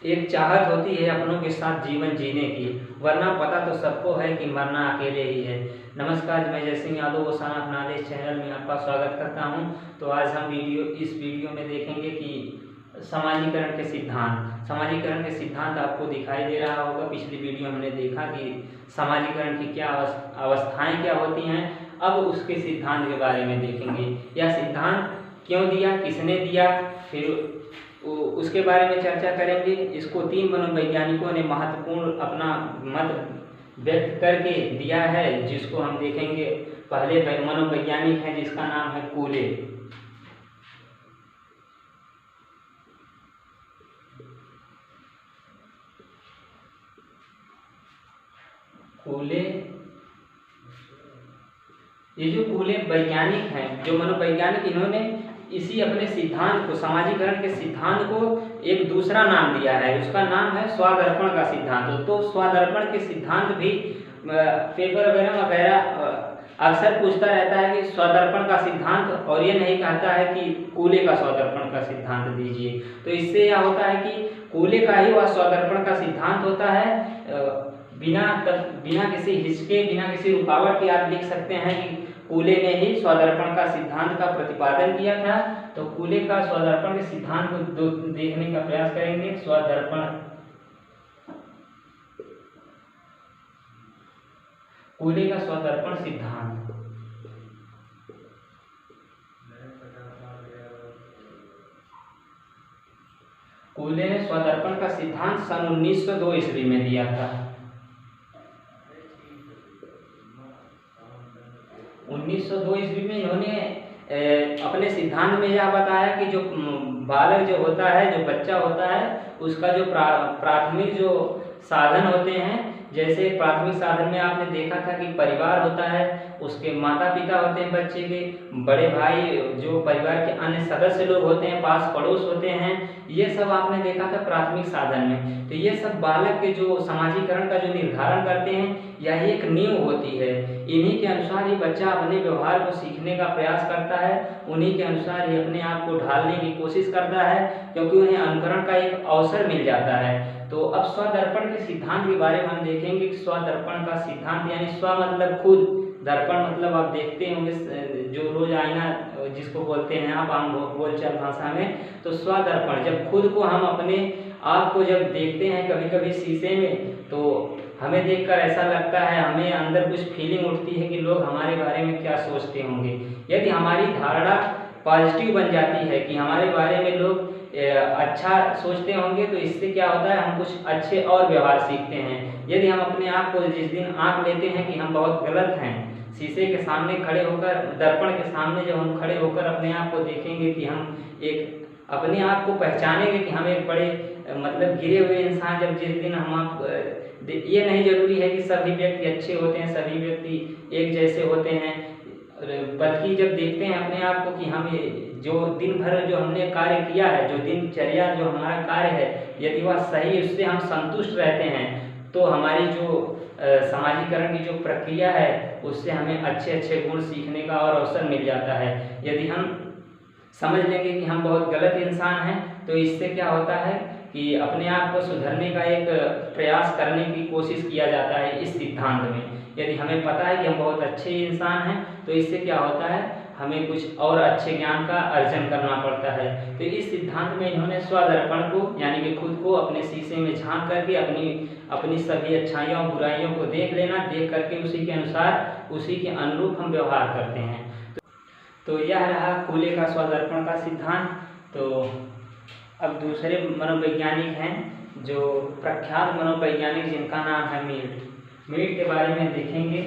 एक चाहत होती है अपनों के साथ जीवन जीने की, वरना पता तो सबको है कि मरना अकेले ही है। नमस्कार, मैं जय सिंह यादव ओसाना अपनादेश चैनल में आपका स्वागत करता हूं। तो आज हम इस वीडियो में देखेंगे कि समाजीकरण के सिद्धांत आपको दिखाई दे रहा होगा। पिछली वीडियो हमने देखा कि समाजीकरण की क्या अवस्थाएं क्या होती हैं। अब उसके सिद्धांत के बारे में देखेंगे। यह सिद्धांत क्यों दिया, किसने दिया, फिर उसके बारे में चर्चा करेंगे। इसको 3 मनोवैज्ञानिकों ने महत्वपूर्ण अपना मत व्यक्त करके दिया है, जिसको हम देखेंगे। पहले मनोवैज्ञानिक हैं जिसका नाम है कूले। ये जो कूले वैज्ञानिक हैं, जो मनोवैज्ञानिक, इन्होंने इसी अपने सिद्धांत को, समाजीकरण के सिद्धांत को एक दूसरा नाम दिया है। उसका नाम है स्वादर्पण का सिद्धांत। तो स्वादर्पण के सिद्धांत भी पेपर वगैरह वगैरह अक्सर पूछता रहता है कि स्वादर्पण का सिद्धांत, और ये नहीं कहता है कि कूले का स्वादर्पण का सिद्धांत दीजिए। तो इससे यह होता है कि कूले का ही वह स्वादर्पण का सिद्धांत होता है। बिना किसी हिचके, बिना किसी रुकावट के आप लिख सकते हैं कि कूले ने ही स्वादर्पण का सिद्धांत का प्रतिपादन किया था। तो कूले का स्वादर्पण के सिद्धांत को देखने का प्रयास करेंगे। कूले का स्वादर्पण सिद्धांत। कूले ने स्वादर्पण का सिद्धांत सन 1902 ईस्वी में दिया था। 1902 ईस्वी में इन्होंने अपने सिद्धांत में यह बताया कि जो बालक जो होता है, जो बच्चा होता है, उसका जो प्राथमिक जो साधन होते हैं, जैसे प्राथमिक साधन में आपने देखा था कि परिवार होता है, उसके माता पिता होते हैं, बच्चे के बड़े भाई, जो परिवार के अन्य सदस्य लोग होते हैं, पास पड़ोस होते हैं, ये सब आपने देखा था प्राथमिक साधन में। तो ये सब बालक के जो समाजीकरण का जो निर्धारण करते हैं, यह एक नींव होती है। इन्हीं के अनुसार ही बच्चा अपने व्यवहार को सीखने का प्रयास करता है, उन्हीं के अनुसार ही अपने आप को ढालने की कोशिश करता है, क्योंकि उन्हें अनुकरण का एक अवसर मिल जाता है। तो अब स्वदर्पण के सिद्धांत के बारे में हम देखेंगे कि स्वदर्पण का सिद्धांत यानी स्व मतलब खुद, दर्पण मतलब आप देखते होंगे जो रोज आईना जिसको बोलते हैं आप आम बोलचाल भाषा में। तो स्वदर्पण, जब खुद को हम अपने आप को जब देखते हैं कभी कभी शीशे में, तो हमें देखकर ऐसा लगता है, हमें अंदर कुछ फीलिंग उठती है कि लोग हमारे बारे में क्या सोचते होंगे। यदि हमारी धारणा पॉजिटिव बन जाती है कि हमारे बारे में लोग अच्छा सोचते होंगे, तो इससे क्या होता है, हम कुछ अच्छे और व्यवहार सीखते हैं। यदि हम अपने आप को जिस दिन आंक लेते हैं कि हम बहुत गलत हैं, शीशे के सामने खड़े होकर, दर्पण के सामने जब हम खड़े होकर अपने आप को देखेंगे कि हम एक अपने आप को पहचानेंगे कि हम एक बड़े मतलब गिरे हुए इंसान, जब जिस दिन हम आप ये नहीं जरूरी है कि सभी व्यक्ति अच्छे होते हैं, सभी व्यक्ति एक जैसे होते हैं, बल्कि जब देखते हैं अपने आप को कि हम जो दिन भर जो हमने कार्य किया है, जो दिनचर्या जो हमारा कार्य है, यदि वह सही, उससे हम संतुष्ट रहते हैं, तो हमारी जो समाजीकरण की जो प्रक्रिया है, उससे हमें अच्छे अच्छे गुण सीखने का और अवसर मिल जाता है। यदि हम समझ लेंगे कि हम बहुत गलत इंसान हैं, तो इससे क्या होता है कि अपने आप को सुधरने का एक प्रयास करने की कोशिश किया जाता है इस सिद्धांत में। यदि हमें पता है कि हम बहुत अच्छे इंसान हैं, तो इससे क्या होता है, हमें कुछ और अच्छे ज्ञान का अर्जन करना पड़ता है। तो इस सिद्धांत में इन्होंने स्वदर्पण को यानी कि खुद को अपने शीशे में झांक करके अपनी सभी अच्छाइयों बुराइयों को देख लेना, देख करके उसी के अनुसार, उसी के अनुरूप हम व्यवहार करते हैं। तो यह रहा कूले का स्वदर्पण का सिद्धांत। तो अब दूसरे मनोवैज्ञानिक हैं, जो प्रख्यात मनोवैज्ञानिक, जिनका नाम है मीड के बारे में देखेंगे।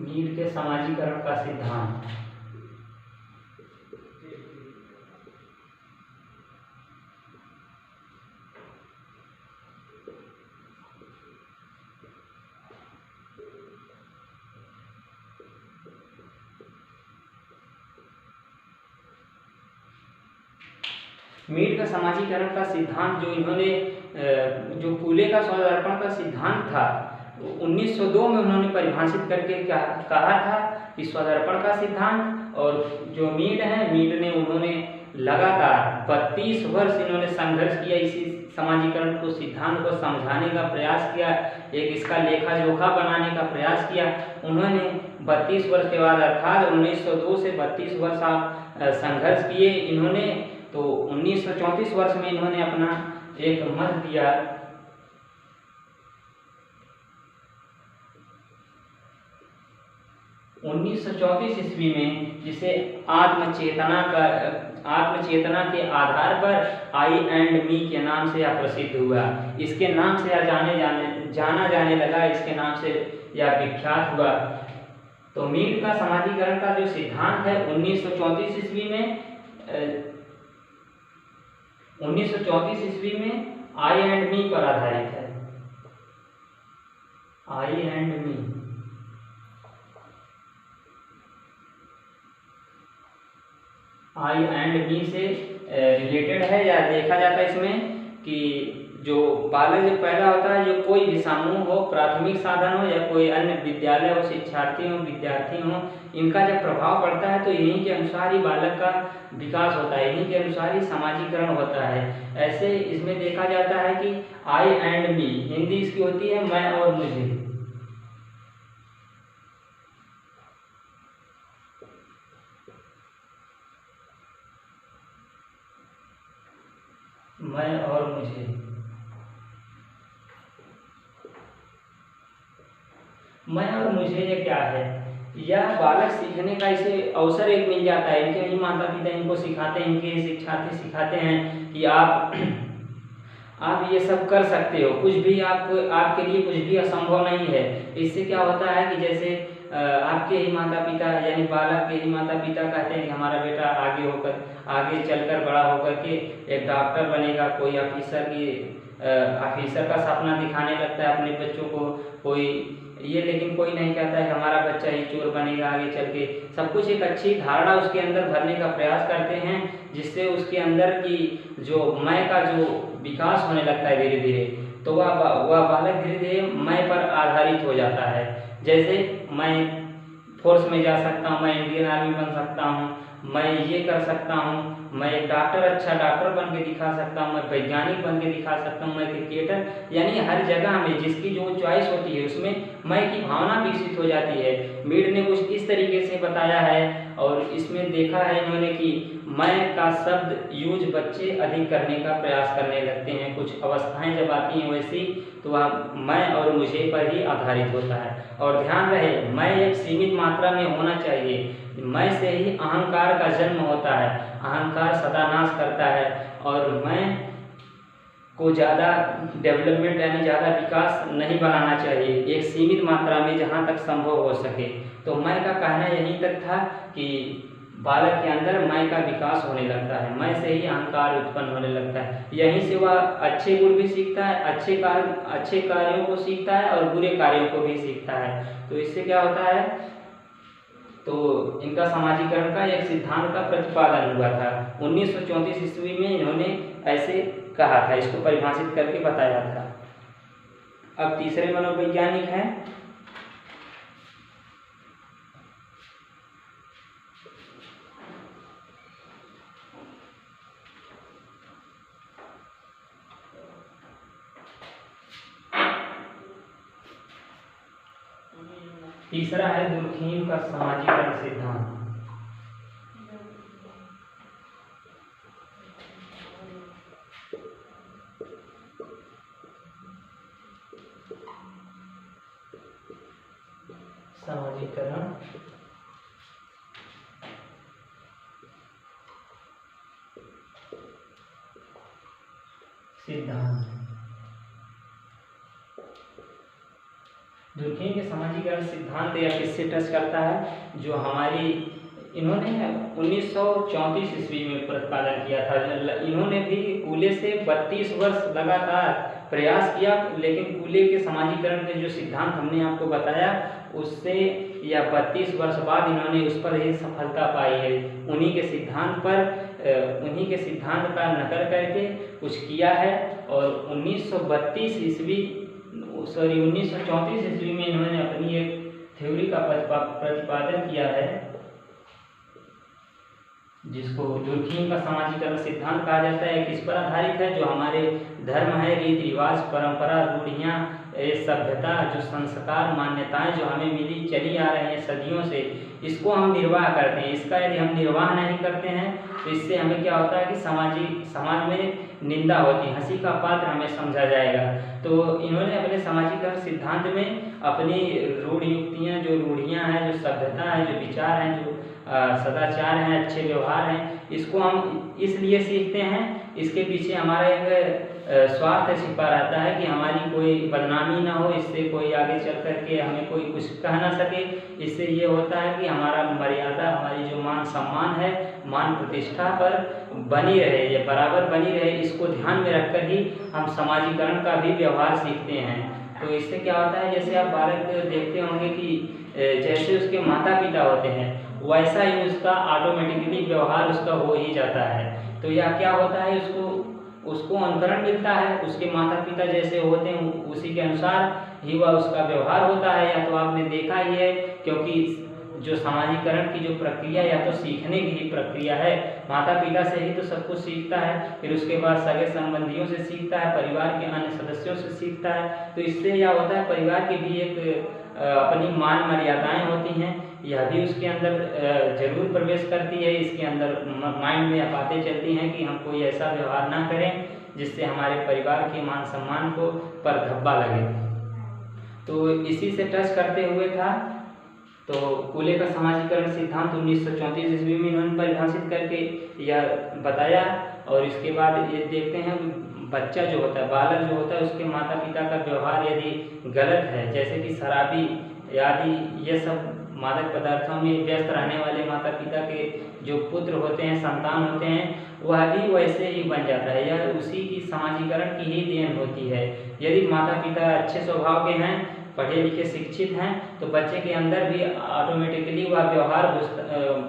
मीड के समाजीकरण का सिद्धांत। मीड का समाजीकरण का सिद्धांत जो इन्होंने जो कूले का स्वादार्पण का सिद्धांत था 1902 में उन्होंने परिभाषित करके क्या कहा था कि स्वादार्पण का सिद्धांत। और जो मीड है, मीड ने उन्होंने लगातार 32 वर्ष इन्होंने संघर्ष किया, इसी समाजीकरण को सिद्धांत को समझाने का प्रयास किया, एक इसका लेखा जोखा बनाने का प्रयास किया। उन्होंने 32 वर्ष के बाद अर्थात 1902 से 32 वर्ष संघर्ष किए इन्होंने। तो 1934 वर्ष में इन्होंने अपना एक मत दिया। उन्नीस ईस्वी में जिसे आत्मचेतना के आधार पर आई एंड मी के नाम से यह प्रसिद्ध हुआ। इसके नाम से यह जाना जाने लगा, इसके नाम से यह विख्यात हुआ। तो मीड का समाजीकरण का जो सिद्धांत है 1934 ईस्वी में आई एंड मी पर आधारित है। आई एंड मी से रिलेटेड है, या देखा जाता है इसमें कि जो बालक जब पैदा होता है, जो कोई भी समूह हो, प्राथमिक साधन हो या कोई अन्य विद्यालय हो, शिक्षार्थी हो, विद्यार्थी हो, इनका जब प्रभाव पड़ता है तो यहीं के अनुसार ही बालक का विकास होता है, यहीं के अनुसार ही समाजीकरण होता है। ऐसे इसमें देखा जाता है कि आई एंड मी, हिंदी इसकी होती है मैं और मुझे। मैं और मुझे, मैं और मुझे ये क्या है? यह बालक सीखने का इसे अवसर एक मिल जाता है। इनके ही माता पिता इनको सिखाते हैं, इनके शिक्षार्थी सिखाते हैं कि आप ये सब कर सकते हो, कुछ भी आपके लिए कुछ भी असंभव नहीं है। इससे क्या होता है कि जैसे आपके ही माता पिता यानी बालक के ही माता पिता कहते हैं कि हमारा बेटा आगे चलकर बड़ा होकर के एक डॉक्टर बनेगा, कोई ऑफिसर का सपना दिखाने लगता है अपने बच्चों को, लेकिन कोई नहीं कहता है कि हमारा बच्चा ही चोर बनेगा आगे चल के। सब कुछ एक अच्छी धारणा उसके अंदर भरने का प्रयास करते हैं, जिससे उसके अंदर की जो मैं का जो विकास होने लगता है धीरे धीरे, तो वह बालक धीरे धीरे मैं पर आधारित हो जाता है। जैसे मैं फोर्स में जा सकता हूँ, मैं इंडियन आर्मी बन सकता हूँ, मैं ये कर सकता हूँ, मैं एक अच्छा डॉक्टर बन के दिखा सकता हूँ, मैं वैज्ञानिक बन के दिखा सकता हूँ, मैं क्रिकेटर, यानी हर जगह में जिसकी जो चॉइस होती है उसमें मैं की भावना विकसित हो जाती है। मीड ने कुछ इस तरीके से बताया है और इसमें देखा है इन्होंने कि मैं का शब्द यूज बच्चे अधिक करने का प्रयास करने लगते हैं। कुछ अवस्थाएं जब आती हैं वैसी, तो वह मैं और मुझे पर ही आधारित होता है। और ध्यान रहे, मैं एक सीमित मात्रा में होना चाहिए। मैं से ही अहंकार का जन्म होता है, अहंकार सदा नाश करता है, और मैं को ज़्यादा डेवलपमेंट यानी ज़्यादा विकास नहीं बनाना चाहिए, एक सीमित मात्रा में जहाँ तक संभव हो सके। तो मैं का कहना यहीं तक था कि बालक के अंदर मैं का विकास होने लगता है, मैं से ही अहंकार उत्पन्न होने लगता है। यहीं से वह अच्छे गुण भी सीखता है, अच्छे कार्यों को सीखता है और बुरे कार्यों को भी सीखता है। तो इससे क्या होता है, तो इनका समाजीकरण का एक सिद्धांत का प्रतिपादन हुआ था 1934 ईस्वी में। इन्होंने ऐसे कहा था, इसको परिभाषित करके बताया था। अब तीसरे मनोवैज्ञानिक हैं तीसरा है दुर्खीम का समाजीकरण सिद्धांत। समाजीकरण सिद्धांत दुर्खीम के समाजीकरण सिद्धांत या किससे टच करता है, जो हमारी इन्होंने 1934 ईस्वी में प्रतिपादन किया था। इन्होंने भी कूले से 32 वर्ष लगातार प्रयास किया, लेकिन कूले के समाजीकरण के जो सिद्धांत हमने आपको बताया उससे या 32 वर्ष बाद इन्होंने उस पर ही सफलता पाई है। उन्हीं के सिद्धांत का नकल करके कुछ किया है। और 1934 ईस्वी में इन्होंने अपनी एक थ्योरी का प्रतिपादन किया है, जिसको डुर्खीम का सामाजिकरण सिद्धांत कहा जाता है। किस पर आधारित है? जो हमारे धर्म है, रीति रिवाज, परंपरा, रूढ़ियाँ, सभ्यता, जो संस्कार, मान्यताएं जो हमें मिली चली आ रही हैं सदियों से, इसको हम निर्वाह करते हैं। इसका यदि हम निर्वाह नहीं करते हैं तो इससे हमें क्या होता है कि समाज में निंदा होती है, हंसी का पात्र हमें समझा जाएगा। तो इन्होंने अपने सामाजिकरण सिद्धांत में अपनी रूढ़ युक्तियाँ, जो रूढ़ियाँ हैं, जो सभ्यता है, जो विचार हैं, जो सदाचार हैं, अच्छे व्यवहार हैं, इसको हम इसलिए सीखते हैं, इसके पीछे हमारा एक स्वार्थ छिपा रहता है कि हमारी कोई बदनामी ना हो, इससे कोई आगे चल करके हमें कोई कुछ कह ना सके। इससे ये होता है कि हमारा मर्यादा, हमारी जो मान सम्मान है, मान प्रतिष्ठा पर बनी रहे, ये बराबर बनी रहे, इसको ध्यान में रखकर ही हम समाजीकरण का भी व्यवहार सीखते हैं। तो इससे क्या होता है, जैसे आप बालक देखते होंगे कि जैसे उसके माता पिता होते हैं वैसा ही उसका ऑटोमेटिकली व्यवहार उसका हो ही जाता है। तो यह क्या होता है, उसको अनुकरण मिलता है, उसके माता पिता जैसे होते हैं उसी के अनुसार ही वह उसका व्यवहार होता है। या तो आपने देखा ही है, क्योंकि जो समाजीकरण की जो प्रक्रिया या तो सीखने की ही प्रक्रिया है, माता पिता से ही तो सब कुछ सीखता है, फिर उसके बाद सगे संबंधियों से सीखता है, परिवार के अन्य सदस्यों से सीखता है। तो इससे क्या होता है, परिवार की भी एक अपनी मान मर्यादाएं होती हैं, यह भी उसके अंदर जरूर प्रवेश करती है। इसके अंदर माइंड में बातें चलती हैं कि हम कोई ऐसा व्यवहार ना करें जिससे हमारे परिवार के मान सम्मान को पर धब्बा लगे। तो इसी से टच करते हुए था, तो कूले का सामाजिकरण सिद्धांत 1934 ईस्वी में इन्होंने परिभाषित करके यह बताया। और इसके बाद ये देखते हैं बच्चा जो होता है, बालक जो होता है, उसके माता पिता का व्यवहार यदि गलत है, जैसे कि शराबी आदि ये सब मादक पदार्थों में व्यस्त रहने वाले माता पिता के जो पुत्र होते हैं, संतान होते हैं, वह भी वैसे ही बन जाता है। यह उसी की समाजीकरण की ही देन होती है। यदि माता पिता अच्छे स्वभाव के हैं, पढ़े लिखे शिक्षित हैं, तो बच्चे के अंदर भी ऑटोमेटिकली वह व्यवहार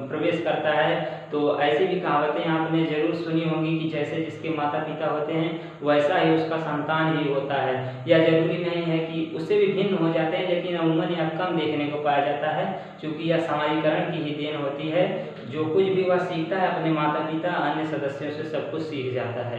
प्रवेश करता है। तो ऐसी भी कहावतें आपने जरूर सुनी होंगी कि जैसे जिसके माता पिता होते हैं वैसा ही उसका संतान ही होता है। यह जरूरी नहीं है कि उससे भी भिन्न हो जाते हैं, लेकिन अमूमन यह कम देखने को पाया जाता है, क्योंकि यह समाजीकरण की ही देन होती है। जो कुछ भी वह सीखता है अपने माता पिता, अन्य सदस्यों से सब कुछ सीख जाता है।